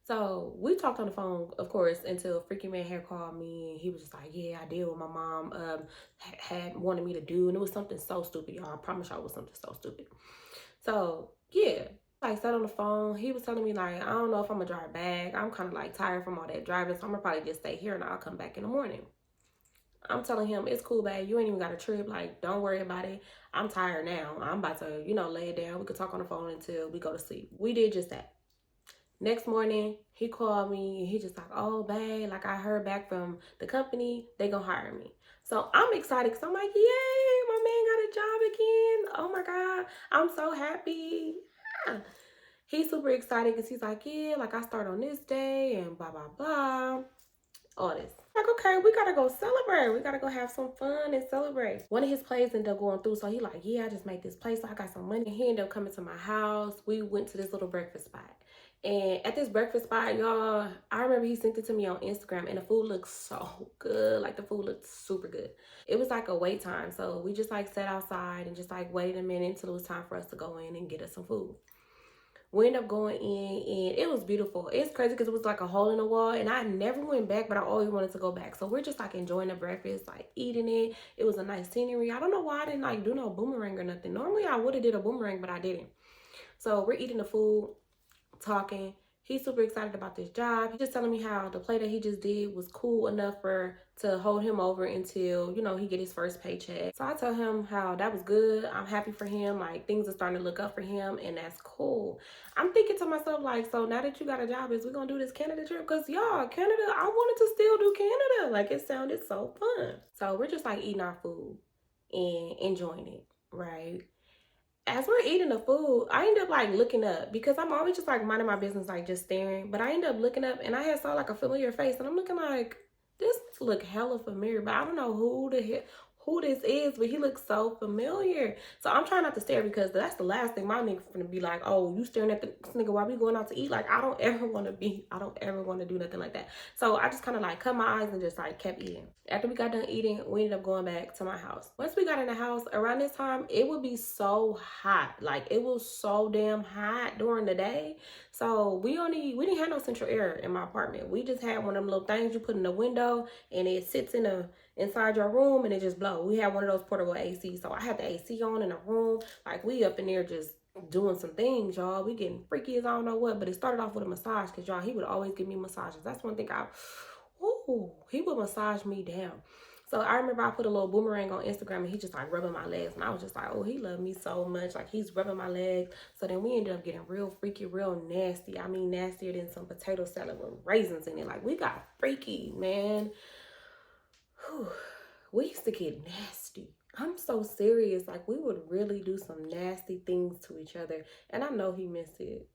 So we talked on the phone, of course, until Freaky Man had called me, and he was just like, yeah, I did what my mom had wanted me to do, and it was something so stupid, y'all. I promise y'all it was something so stupid. So yeah, like, sat on the phone. He was telling me like, I don't know if I'm gonna drive back. I'm kind of like tired from all that driving, so I'm gonna probably just stay here and I'll come back in the morning. I'm telling him, it's cool, babe. You ain't even got a trip. Like, don't worry about it. I'm tired now. I'm about to, lay it down. We could talk on the phone until we go to sleep. We did just that. Next morning, he called me. And he just like, oh, babe, like, I heard back from the company. They gonna hire me. So I'm excited because I'm like, yay, my man got a job again. Oh, my God. I'm so happy. Yeah. He's super excited because he's like, yeah, like, I start on this day and blah, blah, blah. All this. Like, okay, we gotta go celebrate. We gotta go have some fun and celebrate. One of his plays ended up going through, so he like, yeah, I just made this play, so I got some money. And he ended up coming to my house. We went to this little breakfast spot. And at this breakfast spot, y'all, I remember he sent it to me on Instagram, and the food looked so good. Like, the food looked super good. It was like a wait time, so we just like sat outside and just like waited a minute until it was time for us to go in and get us some food. We ended up going in, and it was beautiful. It's crazy because it was like a hole in the wall, and I never went back, but I always wanted to go back. So we're just like enjoying the breakfast, like eating it. It was a nice scenery. I don't know why I didn't like do no boomerang or nothing. Normally I would have did a boomerang, but I didn't. So we're eating the food, talking. He's super excited about this job. He's just telling me how the play that he just did was cool enough to hold him over until, he get his first paycheck. So I tell him how that was good. I'm happy for him. Like, things are starting to look up for him, and that's cool. I'm thinking to myself, like, so now that you got a job, is we gonna do this Canada trip? Because, y'all, Canada, I wanted to still do Canada. Like, it sounded so fun. So we're just like eating our food and enjoying it, right? as we're eating the food, I end up like looking up because I'm always just like minding my business, like just staring. But I end up looking up and I had saw like a familiar face, and I'm looking like, this look hella familiar, but I don't know who this is, but he looks so familiar. So I'm trying not to stare because that's the last thing my nigga gonna be like, oh, you staring at this nigga while we going out to eat. Like, I don't ever want to do nothing like that. So I just kind of like cut my eyes and just like kept eating. After we got done eating, we ended up going back to my house. Once we got in the house, around this time, it would be so hot. Like, it was so damn hot during the day. So we didn't have no central air in my apartment. We just had one of them little things you put in the window, and it sits inside your room, and it just blows. We had one of those portable AC, so I had the AC on in the room. Like, we up in there just doing some things, y'all. We getting freaky as I don't know what, but it started off with a massage, because y'all, he would always give me massages. That's one thing he would massage me down. So I remember I put a little boomerang on Instagram, and he just like rubbing my legs, and I was just like, oh, he loved me so much. Like, he's rubbing my legs. So then we ended up getting real freaky, real nasty. I mean, nastier than some potato salad with raisins in it. Like, we got freaky, man. Whew. We used to get nasty. I'm so serious. Like, we would really do some nasty things to each other, and I know he missed it.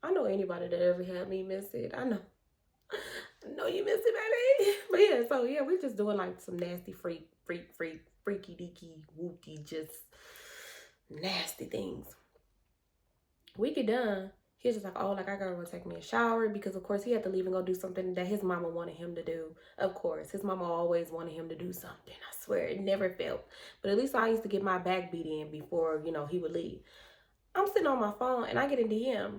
I know anybody that ever had me miss it. I know you miss it, baby. But yeah, so yeah, we just doing like some nasty freaky deaky whoopty, just nasty things. We get done. He's just like, oh, like, I gotta go take me a shower, because of course he had to leave and go do something that his mama wanted him to do. Of course, his mama always wanted him to do something. I swear, it never failed. But at least I used to get my back beat in before, he would leave. I'm sitting on my phone and I get a DM.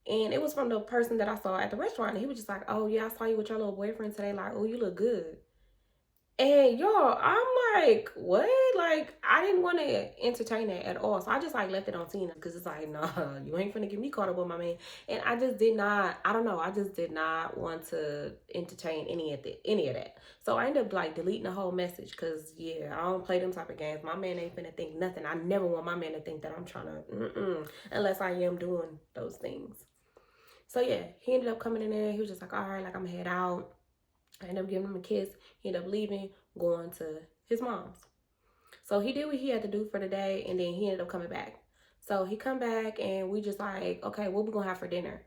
And it was from the person that I saw at the restaurant. And he was just like, oh, yeah, I saw you with your little boyfriend today. Like, oh, you look good. And y'all, I'm like, what? Like, I didn't want to entertain that at all. So I just like left it on Tina, because it's like, nah, you ain't finna get me caught up with my man. And I just did not, I don't know, I just did not want to entertain any of that. So I ended up like deleting the whole message, because yeah, I don't play them type of games. My man ain't finna think nothing. I never want my man to think that I'm trying to, unless I am doing those things. So yeah, he ended up coming in there. He was just like, all right, like, I'm gonna head out. I ended up giving him a kiss. He ended up leaving, going to his mom's. So he did what he had to do for the day, and then he ended up coming back. So he come back, and we just like, okay, what we gonna have for dinner?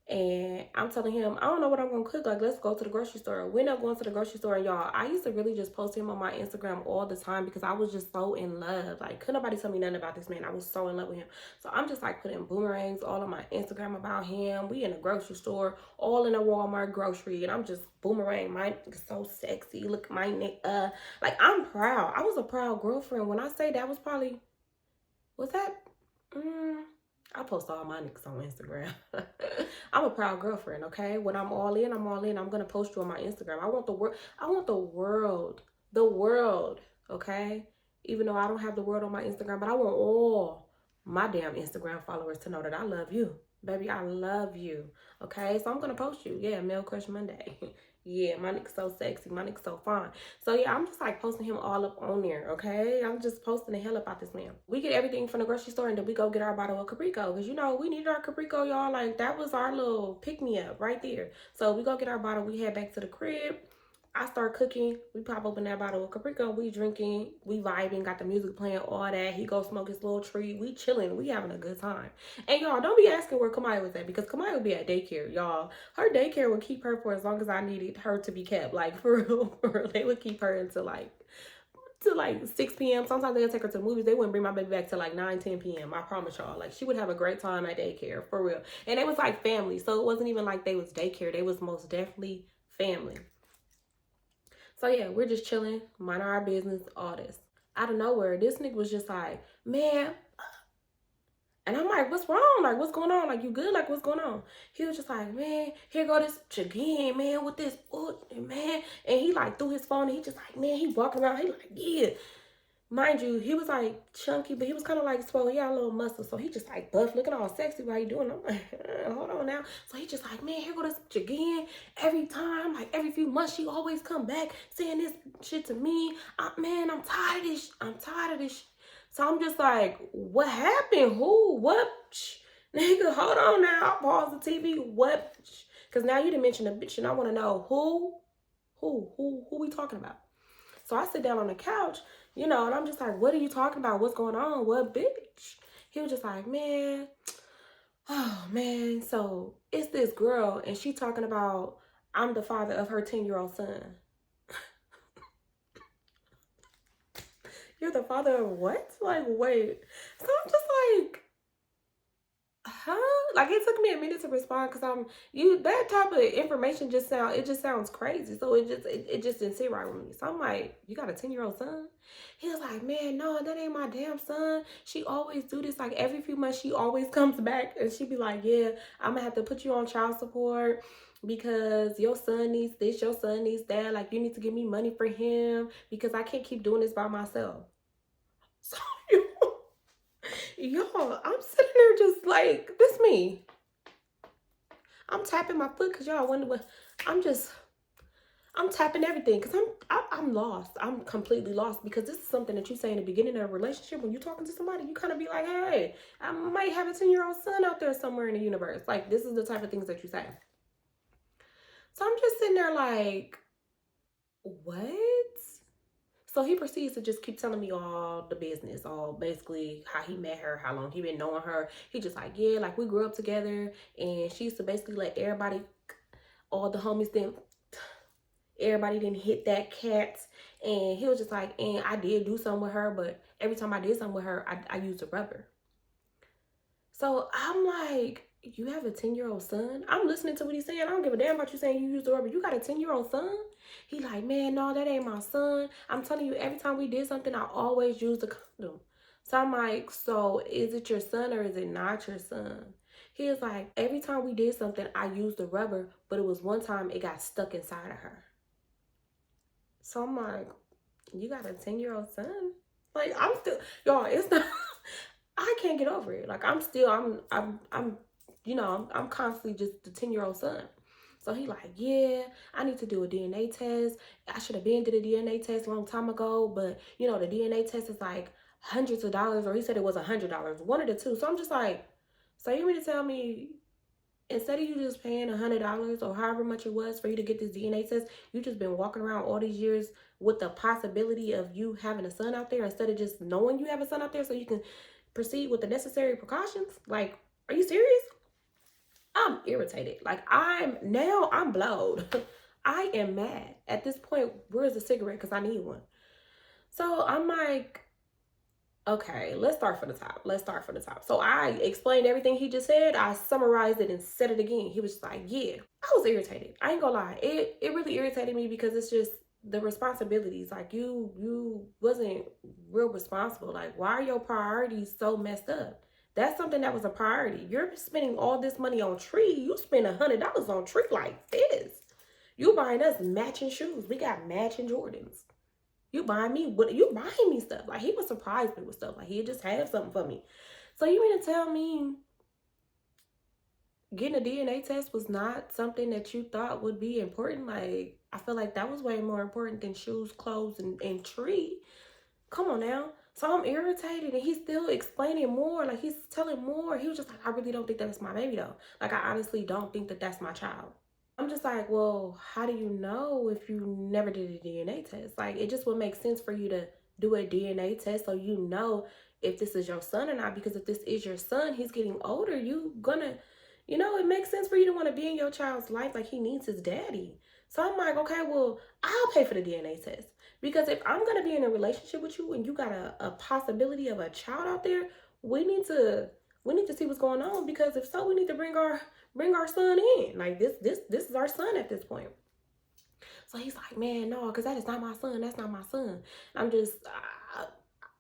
And I'm telling him, I don't know what I'm gonna cook. Like, let's go to the grocery store. We end up going to the grocery store, and y'all, I used to really just post him on my Instagram all the time, because I was just so in love. Like, couldn't nobody tell me nothing about this man. I was so in love with him. So I'm just like putting boomerangs all on my Instagram about him. We in a grocery store, all in a Walmart grocery, and I'm just boomerang. My nigga so sexy. Look, my nigga. Like, I'm proud. I was a proud girlfriend. When I say that was probably, was that? I post all my niggas on Instagram. I'm a proud girlfriend, okay? When I'm all in, I'm all in. I'm gonna post you on my Instagram. I want the world, okay? Even though I don't have the world on my Instagram, but I want all my damn Instagram followers to know that I love you. Baby, I love you, okay? So I'm gonna post you. Yeah, Male Crush Monday. Yeah, my nigga's so sexy. My nigga's so fine. So yeah, I'm just like posting him all up on there, okay? I'm just posting the hell about this man. We get everything from the grocery store, and then we go get our bottle of Caprico, because we needed our Caprico, y'all. Like, that was our little pick-me-up right there. So we go get our bottle. We head back to the crib. I start cooking. We pop open that bottle of Caprico. We drinking. We vibing. Got the music playing, all that. He go smoke his little tree. We chilling. We having a good time. And y'all, don't be asking where Kamaya was at, because Kamaya would be at daycare, y'all. Her daycare would keep her for as long as I needed her to be kept. Like, for real. They would keep her until like 6 p.m. Sometimes they'll take her to the movies. They wouldn't bring my baby back till like 9, 10 p.m. I promise y'all. Like, she would have a great time at daycare, for real. And it was like family. So it wasn't even like they was daycare. They was most definitely family. So yeah, we're just chilling, minding our business, all this. Out of nowhere, this nigga was just like, man. And I'm like, what's wrong? Like, what's going on? Like, you good? Like, what's going on? He was just like, man, here go this again, man, with this, man. And he like threw his phone, and he just like, man, he walking around. He like, yeah. Mind you, he was like chunky, but he was kind of like swole. He had a little muscle. So he just like buff, looking all sexy while he doing. I'm like, hold on now. So he just like, man, here go this bitch again. Every time, like every few months, she always come back saying this shit to me. Man, I'm tired of this. I'm tired of this. So I'm just like, what happened? Who? What? Nigga, hold on now. I'll pause the TV. What? Because now you didn't mention a bitch, and I want to know who we talking about. So I sit down on the couch, and I'm just like, what are you talking about? What's going on? What bitch? He was just like, man, oh man, so it's this girl and she talking about I'm the father of her 10-year-old son. You're the father of what? Like, wait. So I'm just like, huh? Like, it took me a minute to respond because that type of information just sounds crazy. So it just didn't sit right with me. So I'm like, you got a 10-year-old son? He was like, man, no, that ain't my damn son. She always do this. Like, every few months she always comes back and she be like, yeah, I'm gonna have to put you on child support because your son needs this, your son needs that. Like, you need to give me money for him because I can't keep doing this by myself. So y'all, I'm sitting there just like, this me. I'm tapping my foot because y'all wonder what I'm tapping everything because I'm lost. I'm completely lost because this is something that you say in the beginning of a relationship when you're talking to somebody. You kind of be like, hey, I might have a 10-year-old son out there somewhere in the universe. Like, this is the type of things that you say. So I'm just sitting there like, what? So he proceeds to just keep telling me all the business, all basically how he met her, how long he been knowing her. He just like, yeah, like we grew up together and she used to basically let everybody, all the homies everybody didn't hit that cat. And he was just like, and I did do something with her, but every time I did something with her, I used a rubber. So I'm like, you have a 10-year-old son? I'm listening to what he's saying. I don't give a damn about you saying you used the rubber. You got a 10-year-old son? He like, man, no, that ain't my son. I'm telling you, every time we did something, I always used a condom. So I'm like, so is it your son or is it not your son? He was like, every time we did something, I used the rubber, but it was one time it got stuck inside of her. So I'm like, you got a 10-year-old son? Like, I'm still, y'all, it's not, I can't get over it. Like, I'm constantly just the 10-year-old son. So he like, yeah, I need to do a DNA test. I should have been did a DNA test a long time ago, but the DNA test is like hundreds of dollars, or he said it was $100, one of the two. So I'm just like, so you mean to tell me instead of you just paying $100 or however much it was for you to get this DNA test, you just been walking around all these years with the possibility of you having a son out there instead of just knowing you have a son out there so you can proceed with the necessary precautions? Like, are you serious? I'm irritated. Like, I'm blowed. I am mad. At this point, where's the cigarette? Because I need one. So I'm like, okay, let's start from the top. So I explained everything he just said. I summarized it and said it again. He was just like, yeah. I was irritated. I ain't gonna lie. It really irritated me because it's just the responsibilities. Like, you wasn't real responsible. Like, why are your priorities so messed up? That's something that was a priority. You're spending all this money on Tree. You spend $100 on Tree like this. You buying us matching shoes. We got matching Jordans. You buying me stuff. Like, he would surprise me with stuff. Like, he'd just have something for me. So you mean to tell me getting a DNA test was not something that you thought would be important? Like, I feel like that was way more important than shoes, clothes, and Tree. Come on now. So I'm irritated and he's still explaining more. Like, he's telling more. He was just like, I really don't think that's my baby though. Like, I honestly don't think that that's my child. I'm just like, well, how do you know if you never did a DNA test? Like, it just would make sense for you to do a DNA test so you know if this is your son or not. Because if this is your son, he's getting older. It makes sense for you to want to be in your child's life. Like, he needs his daddy. So I'm like, okay, well, I'll pay for the DNA test. Because if I'm going to be in a relationship with you and you got a possibility of a child out there, we need to see what's going on. Because if so, we need to bring our son in. Like, this is our son at this point. So he's like, man, no, because that is not my son. That's not my son. I'm just, I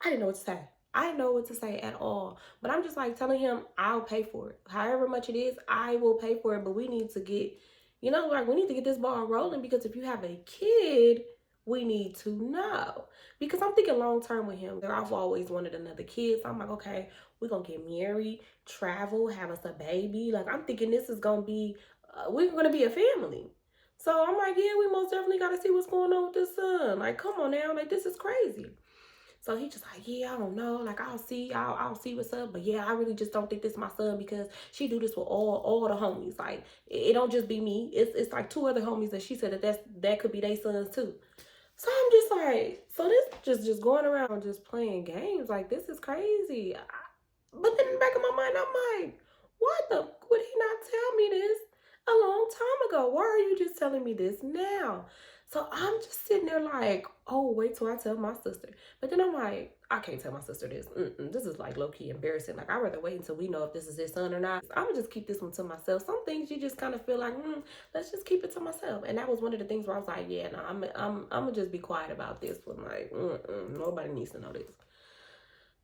didn't know what to say. I didn't know what to say at all. But I'm just like telling him, I'll pay for it. However much it is, I will pay for it. But we need to get, we need to get this ball rolling, because if you have a kid, we need to know. Because I'm thinking long term with him. I've always wanted another kid. So I'm like, okay, we're going to get married, travel, have us a baby. Like, I'm thinking this is going to be, we're going to be a family. So I'm like, yeah, we most definitely got to see what's going on with this son. Like, come on now. Like, this is crazy. So he just like, yeah, I don't know. Like, I'll see what's up. But yeah, I really just don't think this is my son, because she do this with all the homies. Like, it don't just be me. It's like 2 other homies that she said that could be their sons too. So I'm just like, so this just going around just playing games. Like, this is crazy. But then in the back of my mind, I'm like, would he not tell me this a long time ago? Why are you just telling me this now? So I'm just sitting there like, oh, wait till I tell my sister. But then I'm like, I can't tell my sister this. This is like low key embarrassing. Like, I'd rather wait until we know if this is his son or not. I'm gonna just keep this one to myself. Some things you just kind of feel like, let's just keep it to myself. And that was one of the things where I was like, yeah, no, I'm gonna just be quiet about this one. Like, nobody needs to know this.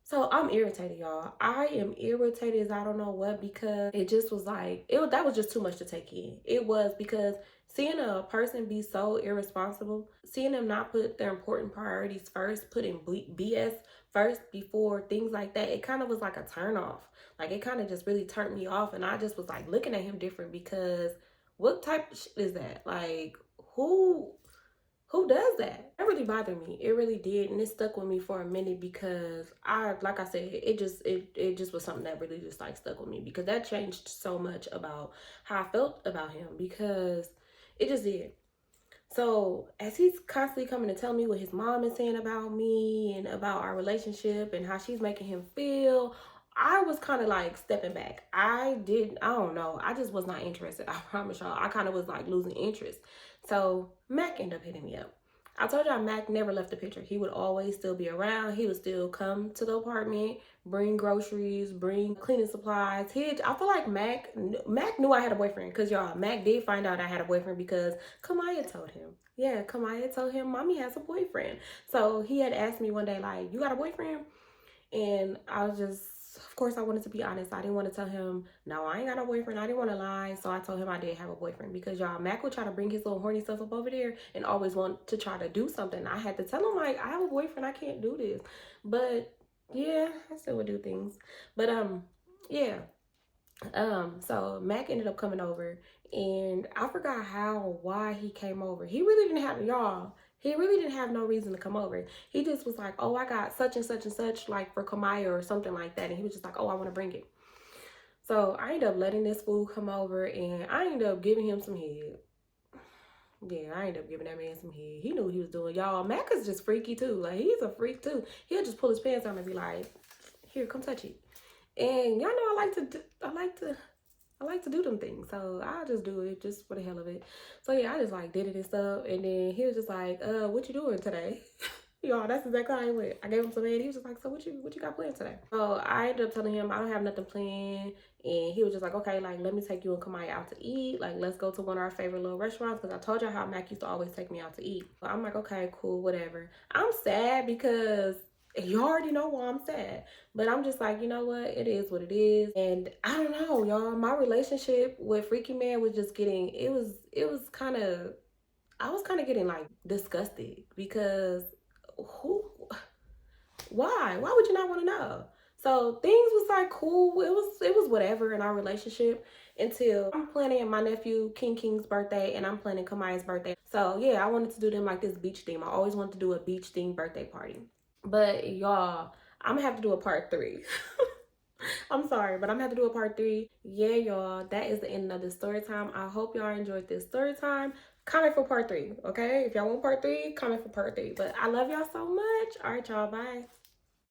So I'm irritated, y'all. I am irritated as I don't know what, because it just was like that was just too much to take in. It was, because seeing a person be so irresponsible, seeing them not put their important priorities first, putting BS first before things like that, it kind of was like a turn off. Like, it kind of just really turned me off, and I just was like looking at him different, because what type of shit is that? Like, who does that? That really bothered me. It really did, and it stuck with me for a minute, because like I said, it just was something that really just like stuck with me, because that changed so much about how I felt about him, because it just did. So as he's constantly coming to tell me what his mom is saying about me and about our relationship and how she's making him feel, I was kind of like stepping back. I don't know. I just was not interested. I promise y'all. I kind of was like losing interest. So Mac ended up hitting me up. I told y'all Mac never left the picture. He would always still be around. He would still come to the apartment, bring groceries, bring cleaning supplies. I feel like Mac knew I had a boyfriend, because y'all, Mac did find out I had a boyfriend because Kamaya told him. Yeah, Kamaya told him mommy has a boyfriend. So he had asked me one day, like, you got a boyfriend? And I was just, of course, I wanted to be honest. I didn't want to tell him, no, I ain't got no boyfriend. I didn't want to lie. So I told him I did have a boyfriend, because y'all, Mac would try to bring his little horny stuff up over there and always want to try to do something. I had to tell him, like, I have a boyfriend. I can't do this. But yeah, I still would do things. But yeah. So Mac ended up coming over, and I forgot why he came over. He really didn't have, y'all, he really didn't have no reason to come over. He just was like, oh, I got such and such and such, like for Kamaya or something like that. And he was just like, oh, I want to bring it. So I ended up letting this fool come over, and I ended up giving him some head. Yeah, I ended up giving that man some head. He knew what he was doing. Y'all, Mac is just freaky too. Like, he's a freak too. He'll just pull his pants down and be like, here, come touch it. And y'all know I like to do them things, so I'll just do it just for the hell of it. So yeah, I just like did it and stuff, and then he was just like, what you doing today? Y'all, that's exactly how he went. I gave him some head. He was just like, so what you got planned today? So I ended up telling him I don't have nothing planned, and he was just like, okay, like, let me take you and Kamaya out to eat. Like, let's go to one of our favorite little restaurants, because I told y'all how Mac used to always take me out to eat. So I'm like, okay, cool, whatever. I'm sad because you already know why I'm sad. But I'm just like, you know what? It is what it is. And I don't know, y'all. My relationship with Freaky Man was just getting, I was kind of getting like disgusted, because why would you not want to know? So things was like cool. It was whatever in our relationship, until I'm planning my nephew King's birthday, and I'm planning Kamaya's birthday. So yeah, I wanted to do them like this beach theme. I always wanted to do a beach themed birthday party. But y'all, I'm gonna have to do a part 3. I'm sorry, but I'm gonna have to do a part 3. Yeah, y'all, that is the end of the story time. I hope y'all enjoyed this story time. Comment for part 3, okay? If y'all want part 3, comment for part 3. But I love y'all so much. All right, y'all, bye.